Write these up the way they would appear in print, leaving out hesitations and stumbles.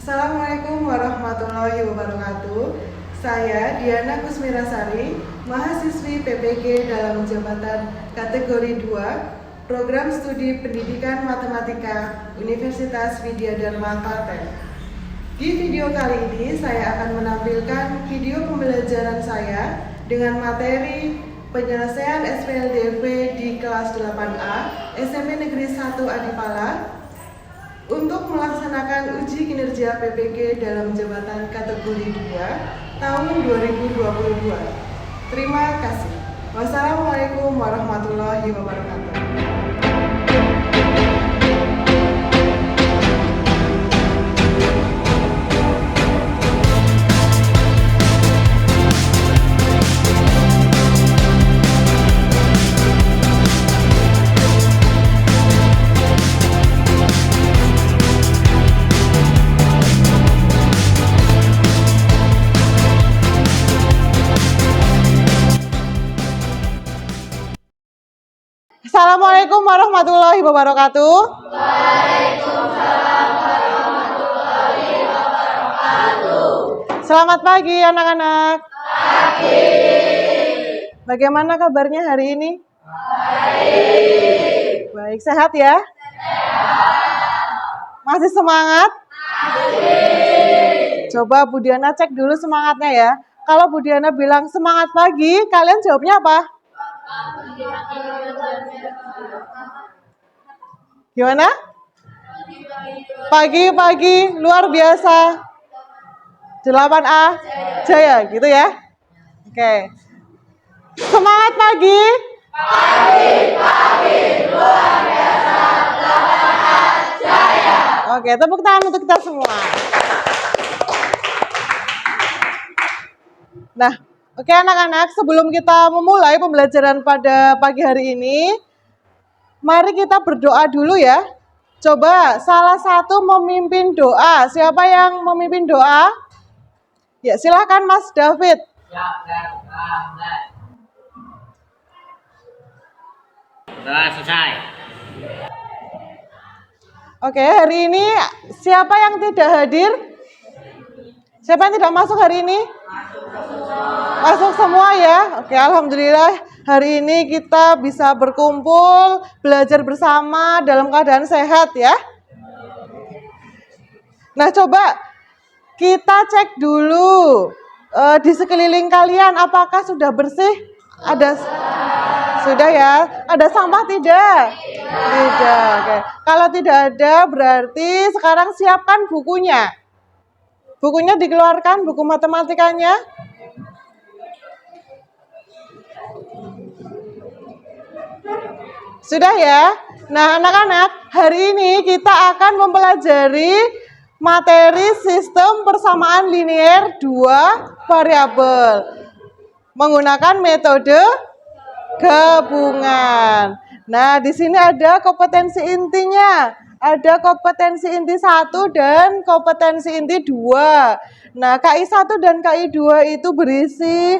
Assalamualaikum warahmatullahi wabarakatuh. Saya Diana Kusmirasari, mahasiswi PPG dalam jabatan kategori 2, Program Studi Pendidikan Matematika Universitas Widya Dharma Klaten. Di video kali ini saya akan menampilkan video pembelajaran saya dengan materi penyelesaian SPLDV di kelas 8A SMP Negeri 1 Adipala untuk melaksanakan uji kinerja PPG dalam jabatan kategori 2 tahun 2022. Terima kasih. Wassalamualaikum warahmatullahi wabarakatuh. Assalamualaikum warahmatullahi wabarakatuh. Waalaikumsalam warahmatullahi wabarakatuh. Selamat pagi anak-anak. Pagi. Bagaimana kabarnya hari ini? Baik. Baik, sehat ya? Sehat. Masih semangat? Masih. Coba Bu Diana cek dulu semangatnya ya. Kalau Bu Diana bilang semangat pagi, kalian jawabnya apa? Gimana? Pagi-pagi luar biasa. 8A Jaya gitu ya. Oke. Semangat pagi. Pagi-pagi luar biasa. 8A Jaya. Oke, tepuk tangan untuk kita semua. Nah, oke anak-anak, sebelum kita memulai pembelajaran pada pagi hari ini, mari kita berdoa dulu ya. Coba salah satu memimpin doa. Siapa yang memimpin doa? Ya, silakan Mas David. Doa selesai. Oke, hari ini siapa yang tidak hadir? Siapa yang tidak masuk hari ini? Masuk semua ya. Oke, alhamdulillah hari ini kita bisa berkumpul, belajar bersama dalam keadaan sehat ya. Nah, coba kita cek dulu di sekeliling kalian apakah sudah bersih? Sudah ya? Ada sampah tidak? Tidak. Oke. Kalau tidak ada berarti sekarang siapkan bukunya. Bukunya dikeluarkan, buku matematikanya. Sudah ya? Nah, anak-anak, hari ini kita akan mempelajari materi sistem persamaan linier 2 variabel menggunakan metode gabungan. Nah, di sini ada kompetensi intinya. Ada kompetensi inti 1 dan kompetensi inti 2. Nah, KI 1 dan KI 2 itu berisi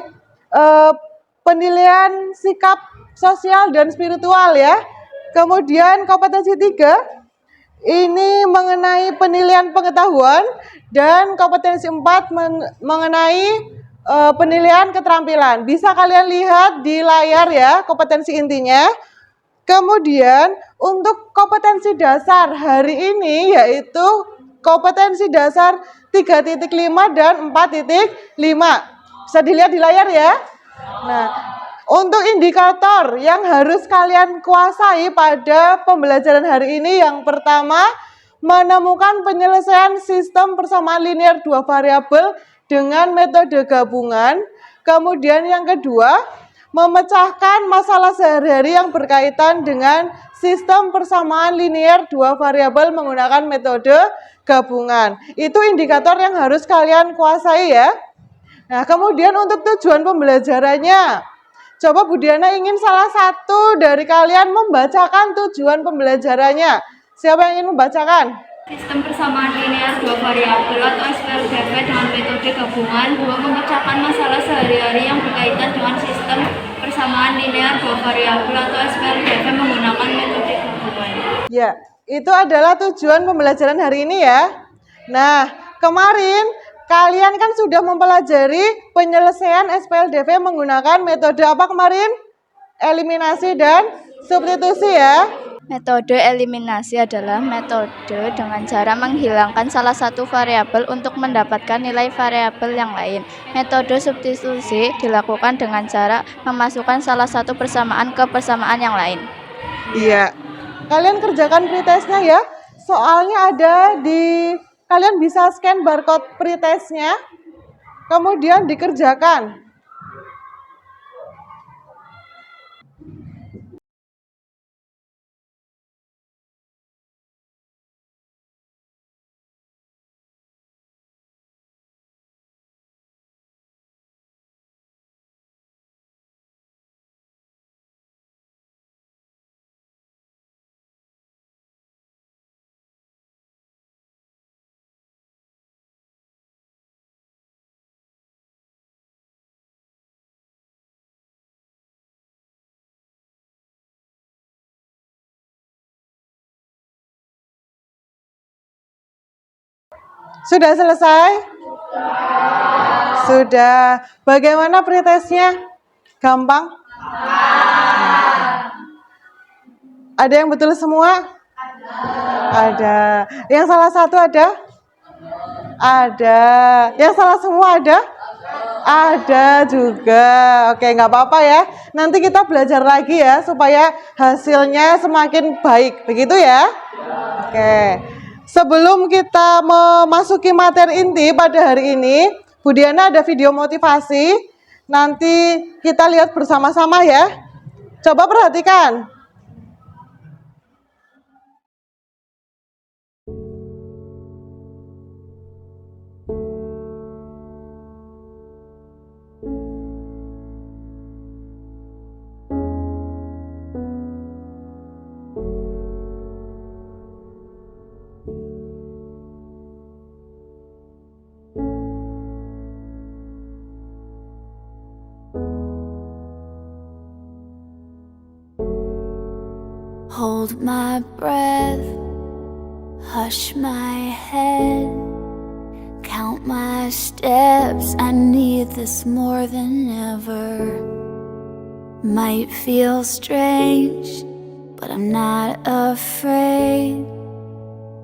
penilaian sikap sosial dan spiritual ya. Kemudian kompetensi 3 ini mengenai penilaian pengetahuan dan kompetensi 4 mengenai penilaian keterampilan. Bisa kalian lihat di layar ya kompetensi intinya. Kemudian untuk kompetensi dasar hari ini yaitu kompetensi dasar 3.5 dan 4.5. Bisa dilihat di layar ya. Nah, untuk indikator yang harus kalian kuasai pada pembelajaran hari ini, yang pertama, menemukan penyelesaian sistem persamaan linier 2 variabel dengan metode gabungan. Kemudian yang kedua, memecahkan masalah sehari-hari yang berkaitan dengan sistem persamaan linier 2 variabel menggunakan metode gabungan. Itu indikator yang harus kalian kuasai ya. Nah, kemudian untuk tujuan pembelajarannya, coba Bu Diana ingin salah satu dari kalian membacakan tujuan pembelajarannya. Siapa yang ingin membacakan? Sistem persamaan linear 2 variabel atau SPLDV dengan metode gabungan 2 memecahkan masalah sehari-hari yang berkaitan dengan sistem persamaan linear 2 variabel atau SPLDV menggunakan metode gabungan. Ya, itu adalah tujuan pembelajaran hari ini ya. Nah, kemarin kalian kan sudah mempelajari penyelesaian SPLDV menggunakan metode apa kemarin? Eliminasi dan substitusi ya. Metode eliminasi adalah metode dengan cara menghilangkan salah satu variabel untuk mendapatkan nilai variabel yang lain. Metode substitusi dilakukan dengan cara memasukkan salah satu persamaan ke persamaan yang lain. Iya. Kalian kerjakan pretestnya ya. Soalnya ada di, kalian bisa scan barcode pretestnya, kemudian dikerjakan. Sudah selesai? Sudah. Bagaimana pretestnya? Gampang? Ada yang betul semua? Ada. Yang salah satu ada? Ada. Yang salah semua ada? Ada juga. Oke, nggak apa-apa ya. Nanti kita belajar lagi ya, supaya hasilnya semakin baik. Begitu ya? Oke. Sebelum kita memasuki materi inti pada hari ini, Bu Diana ada video motivasi. Nanti kita lihat bersama-sama ya. Coba perhatikan. Hold my breath, hush my head, count my steps, I need this more than ever. Might feel strange, but I'm not afraid.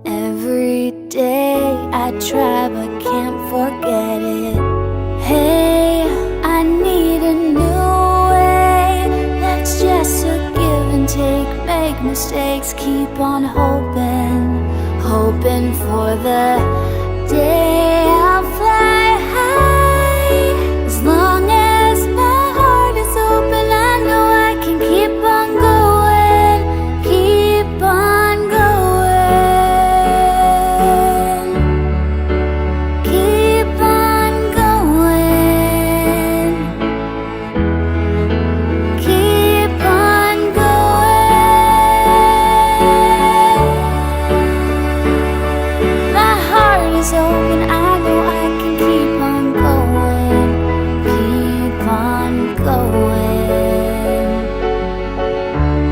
Every day I try but can't forget it. Hey, I need a new way, that's just a give and take. Make mistakes, keep on hoping, hoping for the day I'll fly high. As long as my heart is open, I know I can keep on going, keep on going, keep on going, keep on going. My heart is open, I know I can keep on going, keep on going. Keep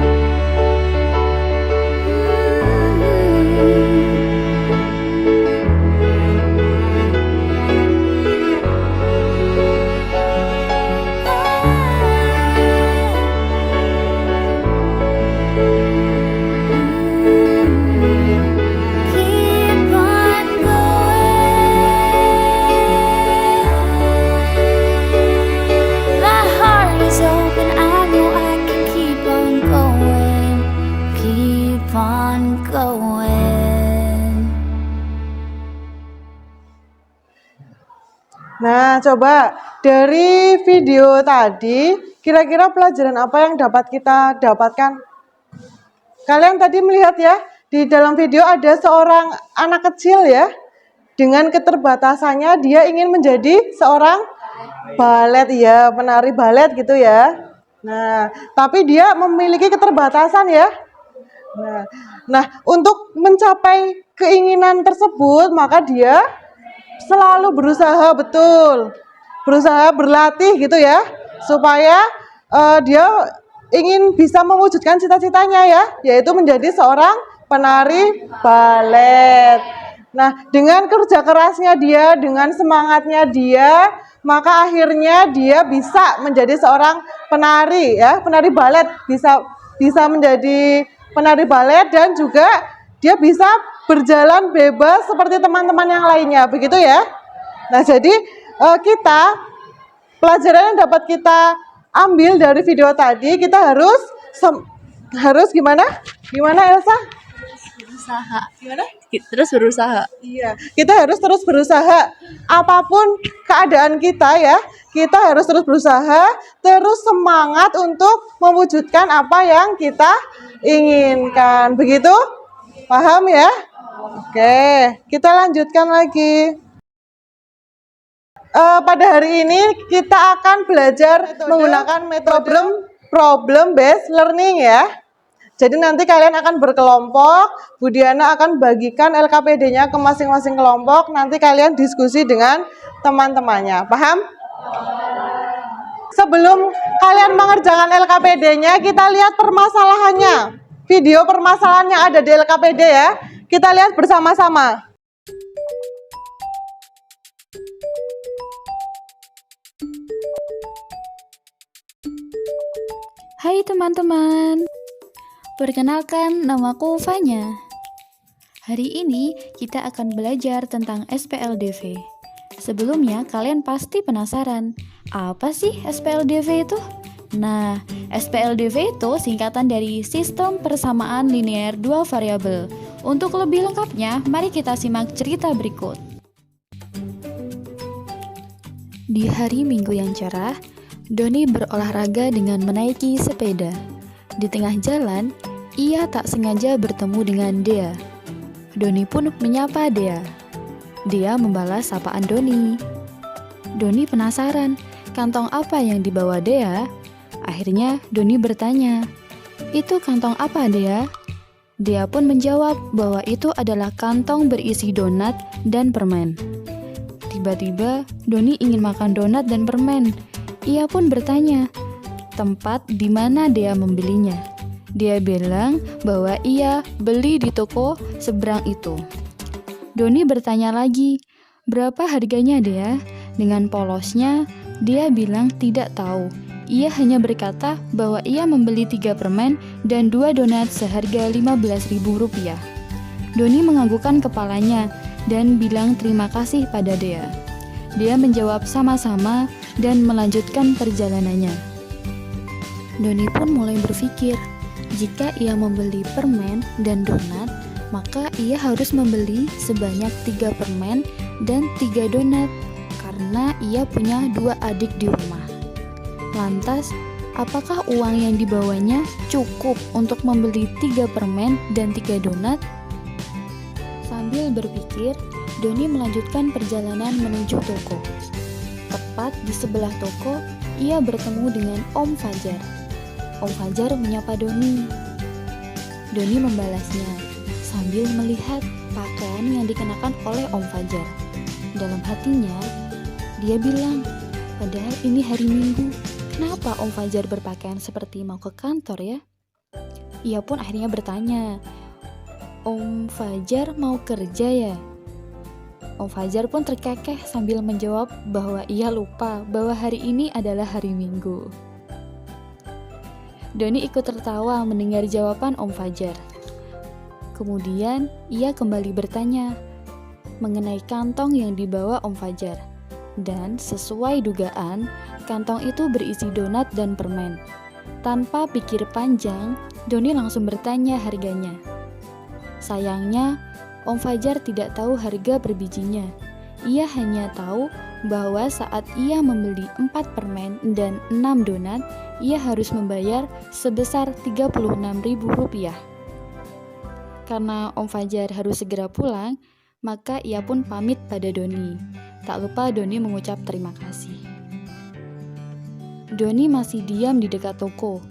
on going. My heart is open, I know I can keep on going, keep on going. Nah, coba dari video tadi, kira-kira pelajaran apa yang dapat kita dapatkan? Kalian tadi melihat ya, di dalam video ada seorang anak kecil ya, dengan keterbatasannya dia ingin menjadi seorang balet ya, penari balet gitu ya. Nah, tapi dia memiliki keterbatasan ya. Nah, untuk mencapai keinginan tersebut, maka dia selalu berusaha betul, berusaha berlatih gitu ya, supaya dia ingin bisa mewujudkan cita-citanya ya, yaitu menjadi seorang penari balet. Nah, dengan kerja kerasnya dia, dengan semangatnya dia, maka akhirnya dia bisa menjadi seorang penari ya, penari balet, bisa menjadi penari balet dan juga dia bisa berjalan bebas seperti teman-teman yang lainnya, begitu ya. Nah, jadi kita pelajaran yang dapat kita ambil dari video tadi, kita harus gimana? Gimana Elsa? Berusaha. Gimana? Terus berusaha. Iya, kita harus terus berusaha. Apapun keadaan kita ya, kita harus terus berusaha, terus semangat untuk mewujudkan apa yang kita inginkan. Begitu? Paham ya? Oke, kita lanjutkan lagi. Pada hari ini kita akan belajar menggunakan metode problem based learning ya. Jadi nanti kalian akan berkelompok, Bu Diana akan bagikan LKPD-nya ke masing-masing kelompok, nanti kalian diskusi dengan teman-temannya. Paham? Sebelum kalian mengerjakan LKPD-nya, kita lihat permasalahannya. Video permasalahan yang ada di LKPD ya. Kita lihat bersama-sama. Hai teman-teman, perkenalkan namaku Fanya. Hari ini kita akan belajar tentang SPLDV. Sebelumnya kalian pasti penasaran, apa sih SPLDV itu? Nah, SPLDV itu singkatan dari Sistem Persamaan Linear Dua Variabel. Untuk lebih lengkapnya, mari kita simak cerita berikut. Di hari Minggu yang cerah, Doni berolahraga dengan menaiki sepeda. Di tengah jalan, ia tak sengaja bertemu dengan Dea. Doni pun menyapa Dea. Dea membalas sapaan Doni. Doni penasaran, kantong apa yang dibawa Dea? Akhirnya Doni bertanya, "Itu kantong apa, Dea?" Dea pun menjawab bahwa itu adalah kantong berisi donat dan permen. Tiba-tiba Doni ingin makan donat dan permen. Ia pun bertanya, tempat di mana Dea membelinya. Dia bilang bahwa ia beli di toko seberang itu. Doni bertanya lagi, berapa harganya Dea? Dengan polosnya, dia bilang tidak tahu. Ia hanya berkata bahwa ia membeli 3 permen dan 2 donat seharga Rp15.000. Doni menganggukkan kepalanya dan bilang terima kasih pada Dea. Dia menjawab sama-sama dan melanjutkan perjalanannya. Doni pun mulai berpikir, jika ia membeli permen dan donat, maka ia harus membeli sebanyak 3 permen dan 3 donat, karena ia punya 2 adik di rumah. Lantas, apakah uang yang dibawanya cukup untuk membeli 3 permen dan 3 donat? Sambil berpikir, Doni melanjutkan perjalanan menuju toko. Tepat di sebelah toko, ia bertemu dengan Om Fajar. Om Fajar menyapa Doni. Doni membalasnya sambil melihat pakaian yang dikenakan oleh Om Fajar. Dalam hatinya, dia bilang, padahal ini hari Minggu, kenapa Om Fajar berpakaian seperti mau ke kantor ya? Ia pun akhirnya bertanya, Om Fajar mau kerja ya? Om Fajar pun terkekeh sambil menjawab bahwa ia lupa bahwa hari ini adalah hari Minggu. Doni ikut tertawa mendengar jawaban Om Fajar. Kemudian ia kembali bertanya mengenai kantong yang dibawa Om Fajar. Dan sesuai dugaan, kantong itu berisi donat dan permen. Tanpa pikir panjang, Doni langsung bertanya harganya. Sayangnya, Om Fajar tidak tahu harga per bijinya. Ia hanya tahu bahwa saat ia membeli 4 permen dan 6 donat, ia harus membayar sebesar Rp36.000. Karena Om Fajar harus segera pulang, maka ia pun pamit pada Doni. Tak lupa Doni mengucap terima kasih. Doni masih diam di dekat toko.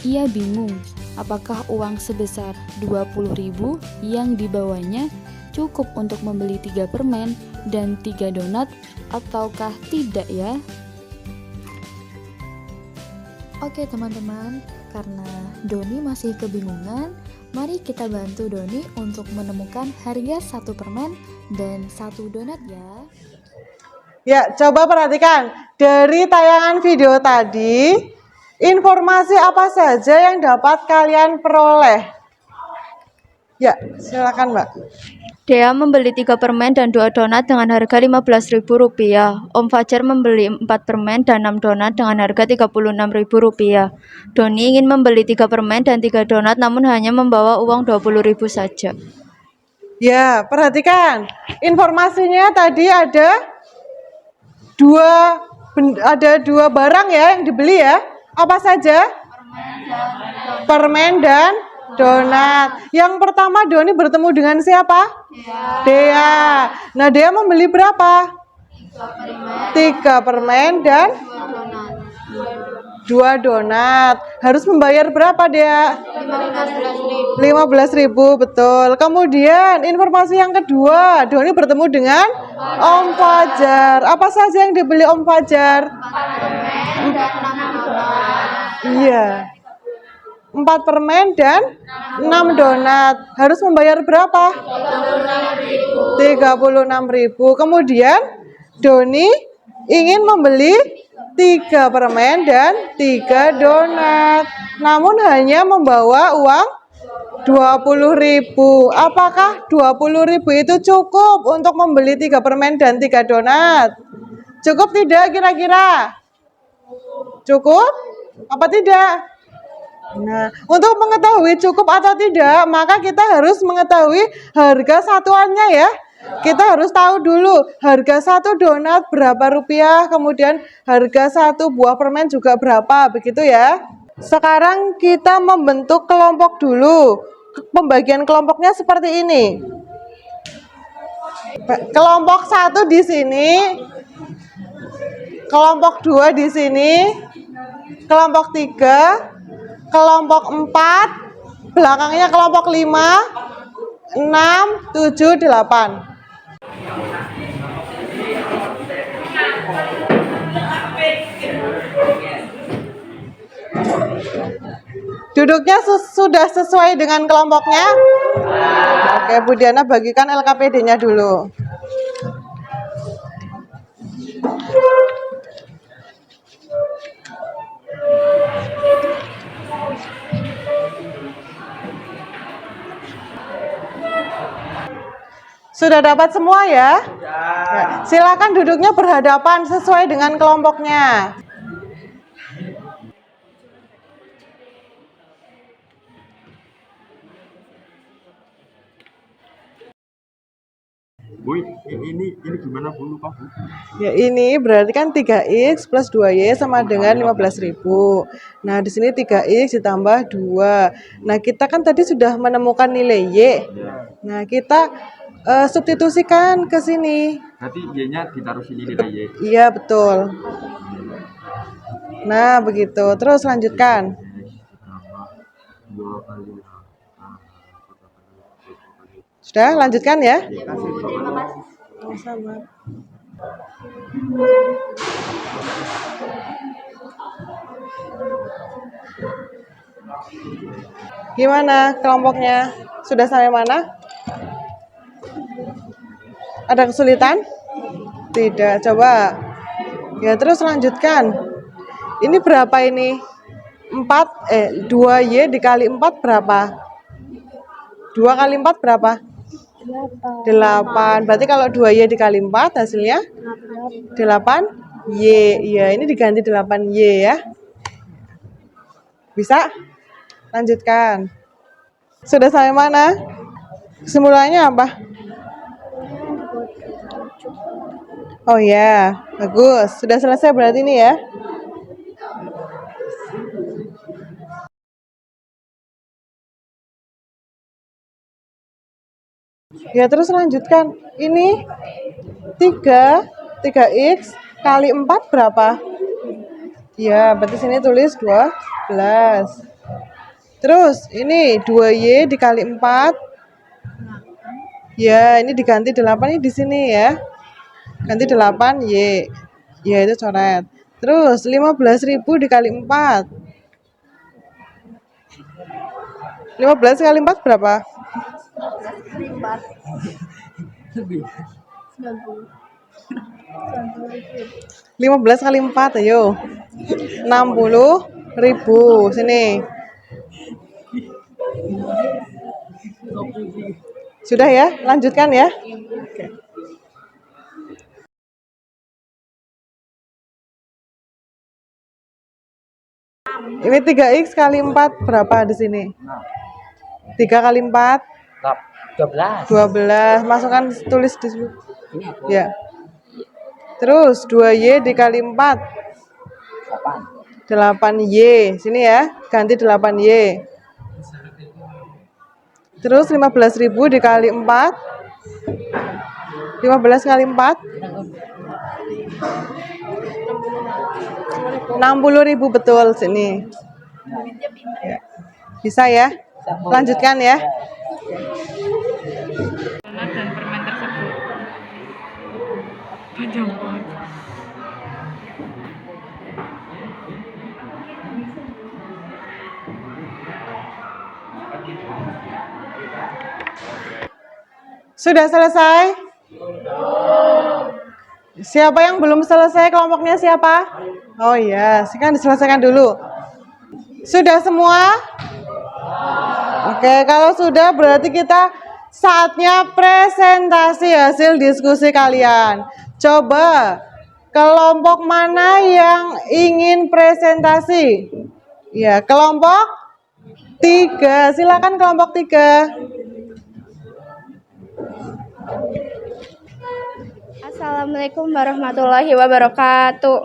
Ia bingung, apakah uang sebesar 20.000 yang dibawanya cukup untuk membeli 3 permen dan 3 donat ataukah tidak ya? Oke teman-teman, karena Doni masih kebingungan, Mari kita bantu Doni untuk menemukan harga satu permen dan satu donat ya. Ya, coba perhatikan. Dari tayangan video tadi, informasi apa saja yang dapat kalian peroleh? Ya, silakan Mbak. Dea membeli 3 permen dan 2 donat dengan harga Rp15.000. Om Fajar membeli 4 permen dan 6 donat dengan harga Rp36.000. Doni ingin membeli 3 permen dan 3 donat namun hanya membawa uang Rp20.000 saja. Ya, perhatikan. Informasinya tadi ada dua barang ya yang dibeli ya. Apa saja? Permen dan donat. Yang pertama Doni bertemu dengan siapa? Dea. Nah, Dea membeli berapa? 3 permen dan 2 donat. Harus membayar berapa Dea? 15.000, betul. Kemudian informasi yang kedua, Doni bertemu dengan Om Fajar. Apa saja yang dibeli Om Fajar? Iya. 4 permen dan 6 donat. Harus membayar berapa? 36.000. Kemudian Doni ingin membeli 3 permen dan 3 donat. Namun hanya membawa uang 20.000. Apakah 20.000 itu cukup untuk membeli 3 permen dan 3 donat? Cukup tidak kira-kira? Cukup? Apa tidak? Nah, untuk mengetahui cukup atau tidak, maka kita harus mengetahui harga satuannya ya. Kita harus tahu dulu harga satu donat berapa rupiah, kemudian harga satu buah permen juga berapa, begitu ya. Sekarang kita membentuk kelompok dulu. Pembagian kelompoknya seperti ini. Kelompok 1 di sini, kelompok 2 di sini, kelompok 3, kelompok 4, belakangnya kelompok 5, 6, 7, 8. Duduknya sudah sesuai dengan kelompoknya? Oke, Bu Diana bagikan LKPD-nya dulu. Sudah dapat semua ya? Ya. Silakan duduknya berhadapan sesuai dengan kelompoknya. Bu, ini gimana Bu, lupa Bu? Ya, ini berarti kan 3x plus 2y sama dengan 15.000. Nah, di sini 3x ditambah 2. Nah, kita kan tadi sudah menemukan nilai y. Nah, kita substitusikan ke sini. Berarti y-nya ditaruh sini nilai y. Iya, betul. Nah, begitu. Terus lanjutkan. Sudah, lanjutkan ya. Sama. Gimana kelompoknya? Sudah sampai mana? Ada kesulitan? Tidak, coba. Ya, terus lanjutkan. Ini berapa ini? 2y dikali 4 berapa? 2 kali 4 berapa? 8. Berarti kalau 2y dikali 4 hasilnya 8y. Ya, ini diganti 8y ya. Bisa? Lanjutkan. Sudah sampai mana? Kesimpulannya apa? Oh ya, bagus. Sudah selesai berarti ini ya. Ya, terus lanjutkan. Ini 3x kali 4 berapa? Ya, berarti sini tulis 12. Terus ini 2y dikali 4. Ya, ini diganti 8 ini di sini ya. Ganti 8y. Ya, itu coret. Terus 15.000 dikali 4. 15 kali 4 berapa? 15 kali 4, ayo. 60.000. Sini. Sudah ya? Lanjutkan ya. Ini 3x kali 4 berapa di sini? 3 kali 4 12. Masukkan, tulis di sini. Ya. Terus 2y dikali 4 8y. Sini ya, ganti 8y. Terus 15.000 dikali 4 15 kali 4 60.000, betul. Sini ya. Bisa ya, lanjutkan ya. Donat dan permen tersebut. Panjang banget. Sudah selesai? Siapa yang belum selesai kelompoknya siapa? Oh iya, sekarang diselesaikan dulu. Sudah semua? Oke, kalau sudah berarti kita saatnya presentasi hasil diskusi kalian. Coba kelompok mana yang ingin presentasi? Ya, kelompok 3. Silakan kelompok 3. Assalamualaikum warahmatullahi wabarakatuh.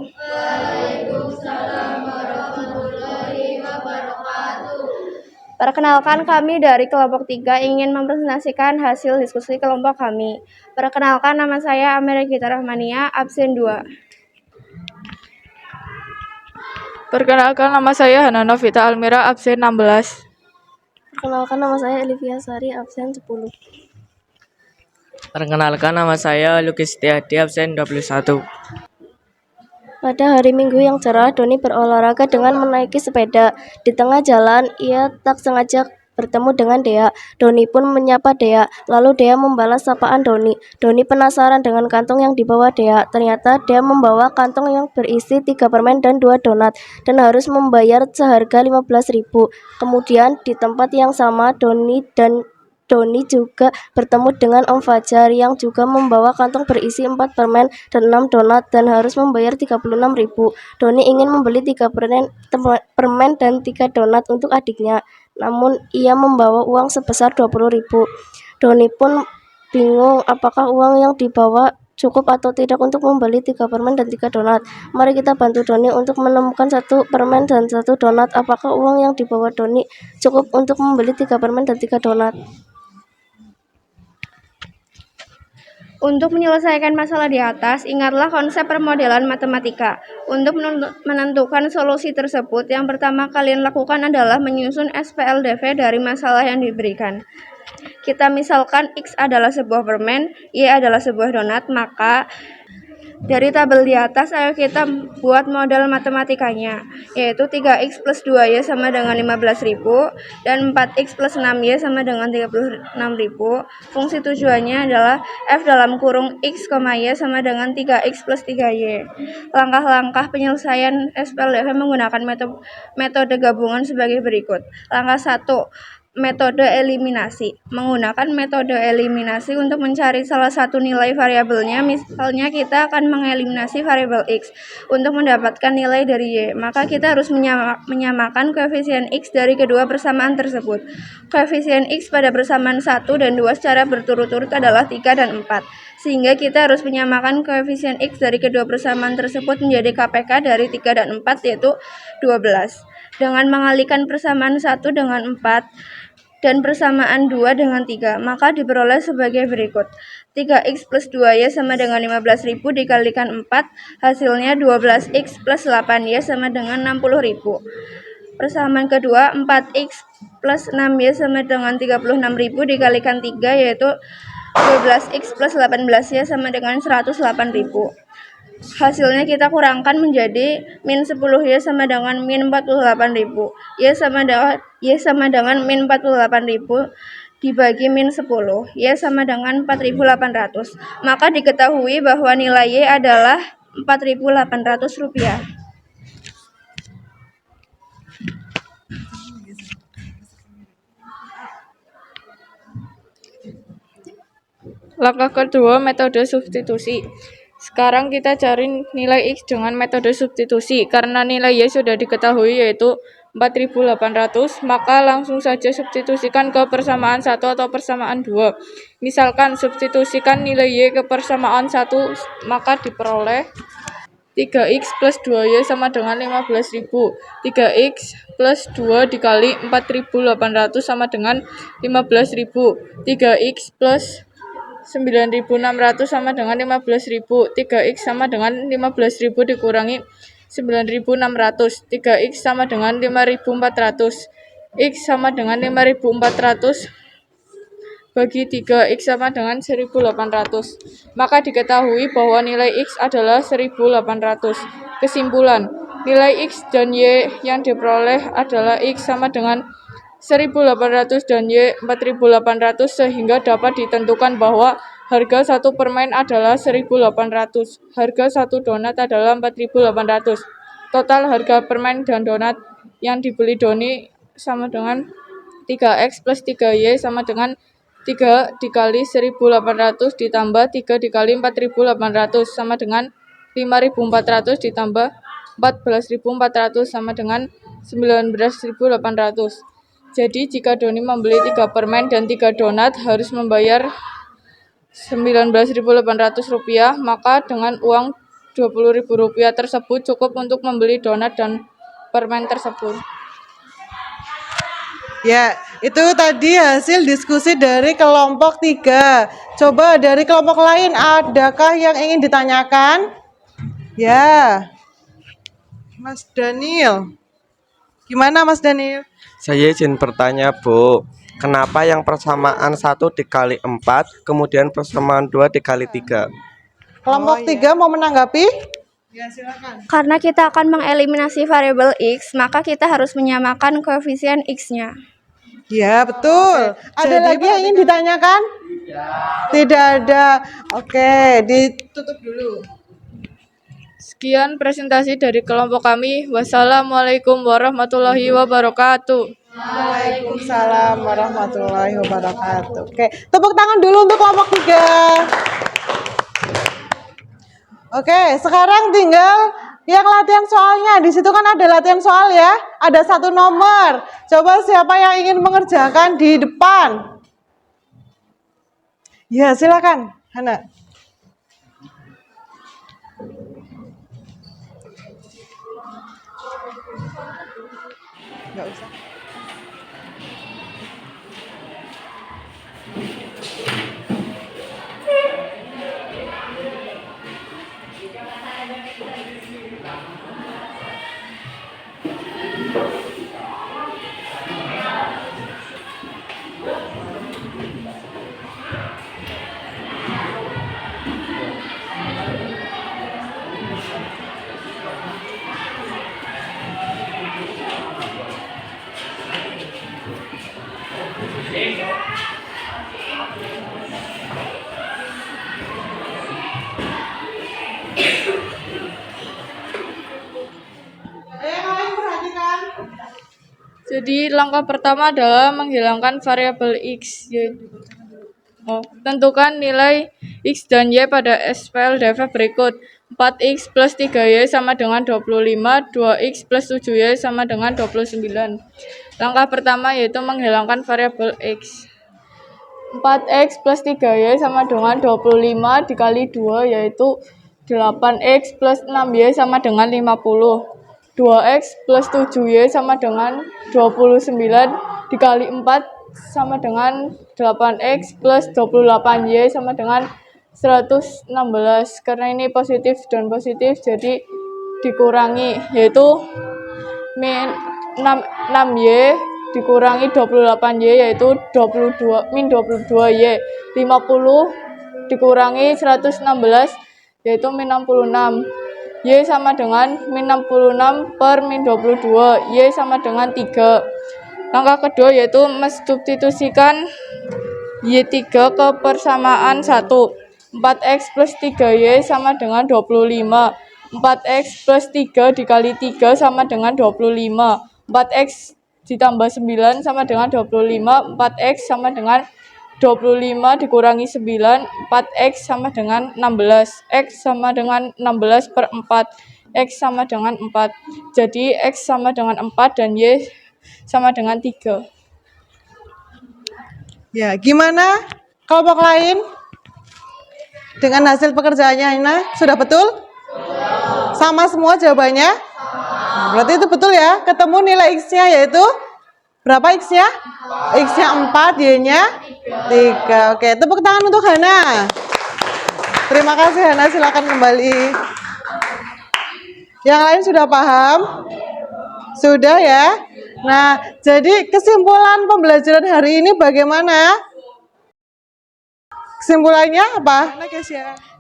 Perkenalkan, kami dari kelompok 3 ingin mempresentasikan hasil diskusi kelompok kami. Perkenalkan, nama saya Amira Gita Rahmania, absen 2. Perkenalkan, nama saya Hana Novita Almira, absen 16. Perkenalkan, nama saya Elivia Sari, absen 10. Perkenalkan, nama saya Lukis Setiadi, absen 21. Pada hari Minggu yang cerah, Doni berolahraga dengan menaiki sepeda. Di tengah jalan, ia tak sengaja bertemu dengan Dea. Doni pun menyapa Dea, lalu Dea membalas sapaan Doni. Doni penasaran dengan kantong yang dibawa Dea. Ternyata Dea membawa kantong yang berisi 3 permen dan 2 donat, dan harus membayar seharga 15.000. Kemudian di tempat yang sama, Doni juga bertemu dengan Om Fajar yang juga membawa kantong berisi 4 permen dan 6 donat dan harus membayar 36.000. Doni ingin membeli 3 permen dan 3 donat untuk adiknya, namun ia membawa uang sebesar 20.000. Doni pun bingung apakah uang yang dibawa cukup atau tidak untuk membeli 3 permen dan 3 donat. Mari kita bantu Doni untuk menemukan 1 permen dan 1 donat. Apakah uang yang dibawa Doni cukup untuk membeli 3 permen dan 3 donat? Untuk menyelesaikan masalah di atas, ingatlah konsep permodelan matematika. Untuk menentukan solusi tersebut, yang pertama kalian lakukan adalah menyusun SPLDV dari masalah yang diberikan. Kita misalkan X adalah sebuah permen, Y adalah sebuah donat, maka dari tabel di atas, ayo kita buat model matematikanya, yaitu 3x plus 2y sama dengan 15.000, dan 4x plus 6y sama dengan 36.000. Fungsi tujuannya adalah f dalam kurung x, y sama dengan 3x plus 3y. Langkah-langkah penyelesaian SPLDV menggunakan metode gabungan sebagai berikut. Langkah 1. Metode eliminasi. Menggunakan metode eliminasi untuk mencari salah satu nilai variabelnya, misalnya kita akan mengeliminasi variabel X. Untuk mendapatkan nilai dari Y, maka kita harus menyamakan koefisien X dari kedua persamaan tersebut. Koefisien X pada persamaan 1 dan 2 secara berturut-turut adalah 3 dan 4. Sehingga kita harus menyamakan koefisien X dari kedua persamaan tersebut menjadi KPK dari 3 dan 4, yaitu 12. Dengan mengalihkan persamaan 1 dengan 4 dan persamaan 2 dengan 3, maka diperoleh sebagai berikut. 3x plus 2y sama dengan 15.000 dikalikan 4, hasilnya 12x plus 8y sama dengan 60.000. Persamaan kedua, 4x plus 6y sama dengan 36.000 dikalikan 3, yaitu 12x plus 18y sama dengan 108.000. Hasilnya kita kurangkan menjadi min 10Y sama dengan min 48.000. Y sama dengan min 48.000 dibagi min 10. Y sama dengan 4.800. Maka diketahui bahwa nilai Y adalah Rp4.800. Langkah kedua, metode substitusi. Sekarang kita cari nilai X dengan metode substitusi. Karena nilai Y sudah diketahui yaitu 4.800, maka langsung saja substitusikan ke persamaan 1 atau persamaan 2. Misalkan substitusikan nilai Y ke persamaan 1, maka diperoleh 3X plus 2Y sama dengan 15.000. 3X plus 2 dikali 4.800 sama dengan 15.000. 3X plus 9.600 sama dengan 15.000. 3X sama dengan 15.000 dikurangi 9.600. 3X sama dengan 5.400. X sama dengan 5.400 bagi 3, X sama dengan 1.800. Maka diketahui bahwa nilai X adalah 1.800. Kesimpulan, nilai X dan Y yang diperoleh adalah X sama dengan 1.800 dan Y 4.800, sehingga dapat ditentukan bahwa harga satu permen adalah 1.800. Harga satu donat adalah 4.800. Total harga permen dan donat yang dibeli Doni sama dengan 3X plus 3Y sama dengan 3 dikali 1.800 ditambah 3 dikali 4.800 sama dengan 5.400 ditambah 14.400 sama dengan 19.800. Jadi jika Doni membeli 3 permen dan 3 donat harus membayar Rp19.800, maka dengan uang Rp20.000 tersebut cukup untuk membeli donat dan permen tersebut. Ya, itu tadi hasil diskusi dari kelompok 3. Coba dari kelompok lain adakah yang ingin ditanyakan? Ya, Mas Daniel. Gimana Mas Daniel? Saya izin bertanya, Bu. Kenapa yang persamaan 1 dikali 4, kemudian persamaan 2 dikali 3? Kelompok 3 mau menanggapi? Ya, silakan. Karena kita akan mengeliminasi variabel X, maka kita harus menyamakan koefisien X-nya. Ya, betul. Ada lagi yang ingin ditanyakan? Tidak ada. Oke, ditutup dulu. Sekian presentasi dari kelompok kami. Wassalamualaikum warahmatullahi wabarakatuh. Waalaikumsalam warahmatullahi wabarakatuh. Oke, tepuk tangan dulu untuk kelompok 3. Oke, sekarang tinggal yang latihan soalnya. Di situ kan ada latihan soal ya. Ada 1 nomor. Coba siapa yang ingin mengerjakan di depan? Ya, silakan, Hana. Nggak usah. Jadi langkah pertama adalah menghilangkan variabel X. Tentukan nilai X dan Y pada SPLDV berikut. 4X plus 3Y sama dengan 25, 2X plus 7Y sama dengan 29. Langkah pertama yaitu menghilangkan variabel X. 4X plus 3Y sama dengan 25 dikali 2 yaitu 8X plus 6Y sama dengan 50. 2X plus 7Y sama dengan 29 dikali 4 sama dengan 8X plus 28Y sama dengan 116. Karena ini positif dan positif jadi dikurangi, yaitu min 6Y dikurangi 28Y yaitu 22 min 22Y. 50 dikurangi 116 yaitu min 66. Y sama dengan min 66 per min 22. Y sama dengan 3. Langkah kedua yaitu mensubstitusikan Y3 ke persamaan 1. 4X plus 3Y sama dengan 25. 4X plus 3 dikali 3 sama dengan 25. 4X ditambah 9 sama dengan 25. 4X sama dengan 25 dikurangi 9. 4X sama dengan 16. X sama dengan 16 per 4. X sama dengan 4. Jadi X sama dengan 4 dan Y sama dengan 3. Ya, gimana kelompok lain? Dengan hasil pekerjaannya Ina, sudah betul? Sama semua jawabannya? Nah, berarti itu betul ya. Ketemu nilai X-nya yaitu berapa X-nya? X-nya 4, Y-nya 3. Oke, tepuk tangan untuk Hana. Terima kasih Hana, silakan kembali. Yang lain sudah paham? Sudah ya? Nah, jadi kesimpulan pembelajaran hari ini bagaimana? Kesimpulannya apa?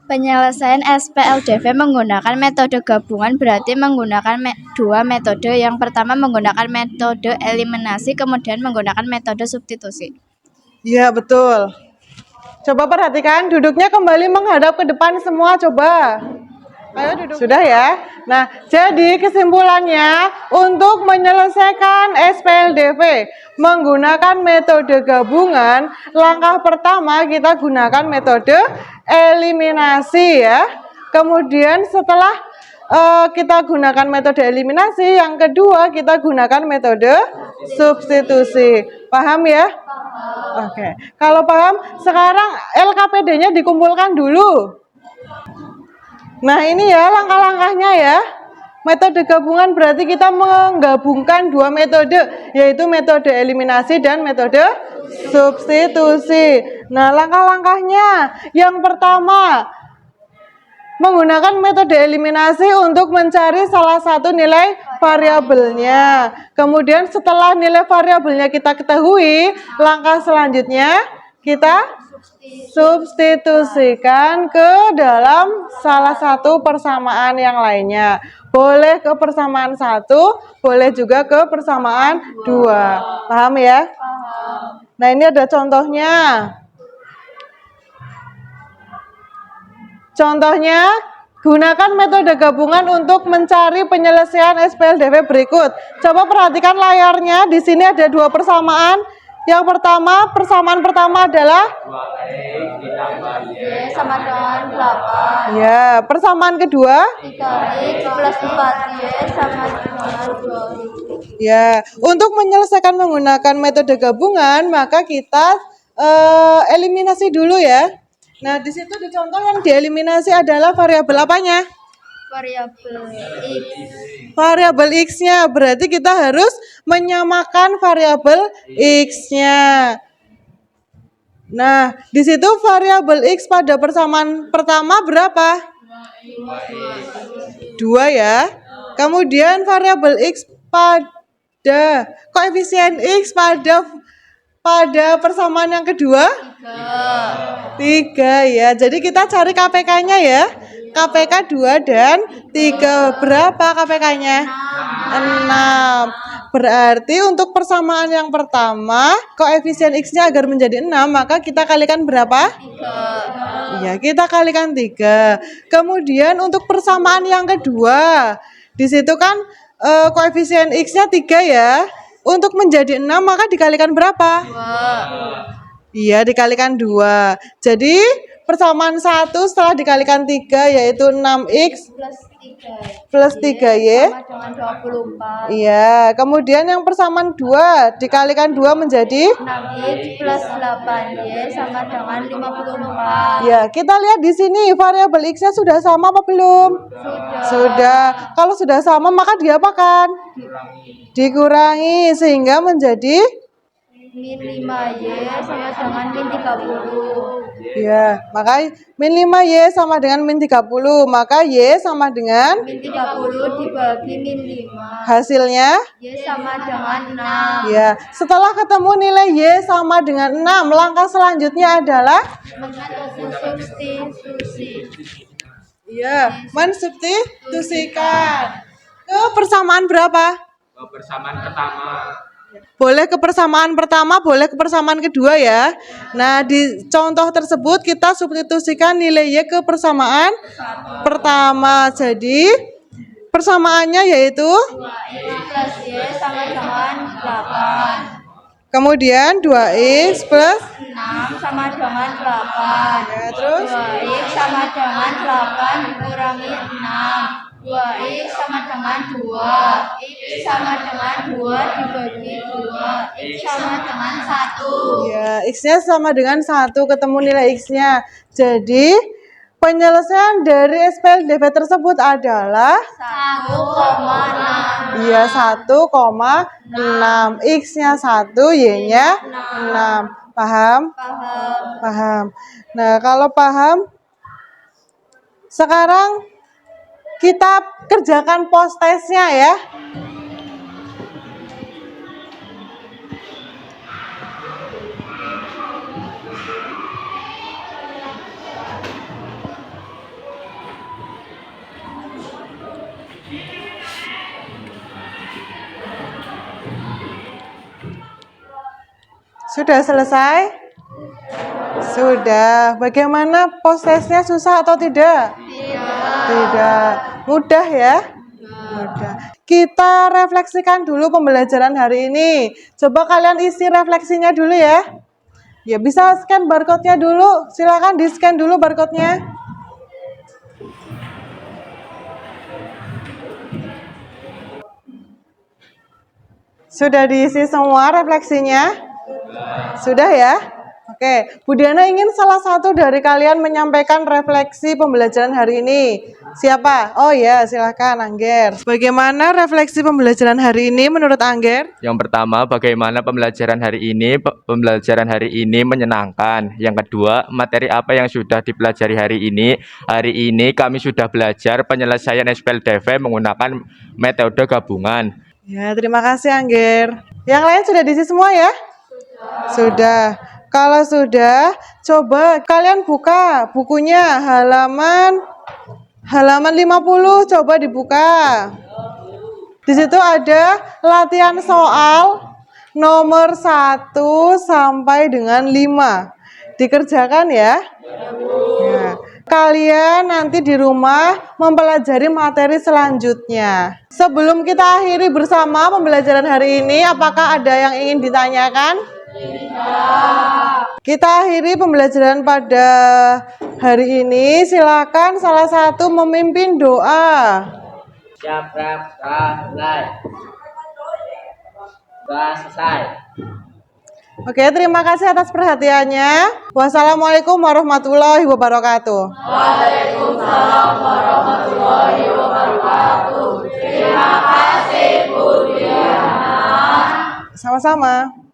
Penyelesaian SPLDV menggunakan metode gabungan berarti menggunakan dua metode. Yang pertama menggunakan metode eliminasi, kemudian menggunakan metode substitusi. Iya, betul. Coba perhatikan, duduknya kembali menghadap ke depan semua, coba. Ayo duduk. Sudah ya? Nah, jadi kesimpulannya untuk menyelesaikan SPLDV menggunakan metode gabungan, langkah pertama kita gunakan metode eliminasi ya. Kemudian setelah kita gunakan metode eliminasi, yang kedua kita gunakan metode substitusi. Paham ya? Oke. Kalau paham, sekarang LKPD-nya dikumpulkan dulu. Nah, ini ya langkah-langkahnya ya. Metode gabungan berarti kita menggabungkan dua metode, yaitu metode eliminasi dan metode substitusi. Nah, langkah-langkahnya yang pertama menggunakan metode eliminasi untuk mencari salah satu nilai variabelnya. Kemudian setelah nilai variabelnya kita ketahui, langkah selanjutnya kita substitusikan ke dalam salah satu persamaan yang lainnya. Boleh ke persamaan 1, boleh juga ke persamaan 2. Paham ya? Nah, ini ada contohnya. Contohnya, gunakan metode gabungan untuk mencari penyelesaian SPLDV berikut. Coba perhatikan layarnya, di sini ada dua persamaan. Yang pertama, persamaan pertama adalah 2X ditambah Y sama dengan 8. ya, persamaan kedua 3X plus 4Y sama dengan 2. ya. Untuk menyelesaikan menggunakan metode gabungan, maka kita eliminasi dulu ya. Nah, di situ di contoh yang dieliminasi adalah variabel apanya? Variabel X. Variabel X-nya, berarti kita harus menyamakan variabel X-nya. Nah, di situ variabel X pada persamaan pertama berapa? 2 ya. Kemudian variabel X pada koefisien X pada persamaan yang kedua? 3 ya. Jadi kita cari KPK-nya ya. KPK 2 dan 3. Berapa KPK-nya? 6. Berarti untuk persamaan yang pertama, koefisien X-nya agar menjadi 6, maka kita kalikan berapa? 3. Ya, kita kalikan 3. Kemudian untuk persamaan yang kedua, di situ kan koefisien X-nya 3 ya. Untuk menjadi 6, maka dikalikan berapa? 2. Iya, dikalikan 2. Jadi persamaan 1 setelah dikalikan 3 yaitu 6X plus 3Y sama dengan 24. iya. Kemudian yang persamaan 2 dikalikan 2 menjadi 6X plus 8Y sama dengan 54. ya. Kita lihat di sini variabel X-nya sudah sama apa belum? Sudah. Kalau sudah sama maka diapakan? Dikurangi sehingga menjadi min 5Y sama dengan min 30. ya, maka min 5Y sama dengan min 30, maka Y sama dengan Min 30 dibagi min 5. hasilnya Y sama dengan 6. ya. Setelah ketemu nilai Y sama dengan 6, langkah selanjutnya adalah Metode substitusi. Iya, mensubstitusikan. Ke persamaan berapa? Persamaan pertama. Boleh ke persamaan pertama, boleh ke persamaan kedua ya. Nah, di contoh tersebut kita substitusikan nilai Y ke persamaan pertama. Jadi, persamaannya yaitu 2x plus Y sama dengan 8. kemudian 2x plus 6 sama dengan 8. ya, terus 2x sama dengan 8 dikurangi 6. 2x sama dengan 2. X sama dengan 2 dibagi 2. X sama dengan 1. ya, X-nya sama dengan 1, ketemu nilai X-nya. Jadi, penyelesaian dari SPLDV tersebut adalah 1,6. iya 1,6. X-nya 1, Y-nya 6. Paham? Paham. Nah, kalau paham, sekarang kita kerjakan post testnya ya. Sudah selesai? Sudah. Bagaimana post testnya, susah atau tidak? Tidak. Mudah ya? Mudah. Kita refleksikan dulu pembelajaran hari ini. Coba kalian isi refleksinya dulu ya. Ya, bisa scan barcode-nya dulu. Silakan di-scan dulu barcode-nya. Sudah diisi semua refleksinya? Sudah ya? Oke, Bu Diana ingin salah satu dari kalian menyampaikan refleksi pembelajaran hari ini. Siapa? Oh ya, silakan Angger. Bagaimana refleksi pembelajaran hari ini menurut Angger? Yang pertama, bagaimana pembelajaran hari ini? Pembelajaran hari ini menyenangkan. Yang kedua, materi apa yang sudah dipelajari hari ini? Hari ini kami sudah belajar penyelesaian SPLDV menggunakan metode gabungan. Ya, terima kasih Angger. Yang lain sudah diisi semua ya? Sudah. Kalau sudah, coba kalian buka bukunya halaman 50, coba dibuka. Di situ ada latihan soal nomor 1 sampai dengan 5. Dikerjakan ya. Ya. Kalian nanti di rumah mempelajari materi selanjutnya. Sebelum kita akhiri bersama pembelajaran hari ini, apakah ada yang ingin ditanyakan? Kita akhiri pembelajaran pada hari ini. Silakan salah satu memimpin doa. Siap, mulai. Sudah selesai. Oke, terima kasih atas perhatiannya. Wassalamualaikum warahmatullahi wabarakatuh. Waalaikumsalam warahmatullahi wabarakatuh. Terima kasih Bu Diana. Sama-sama.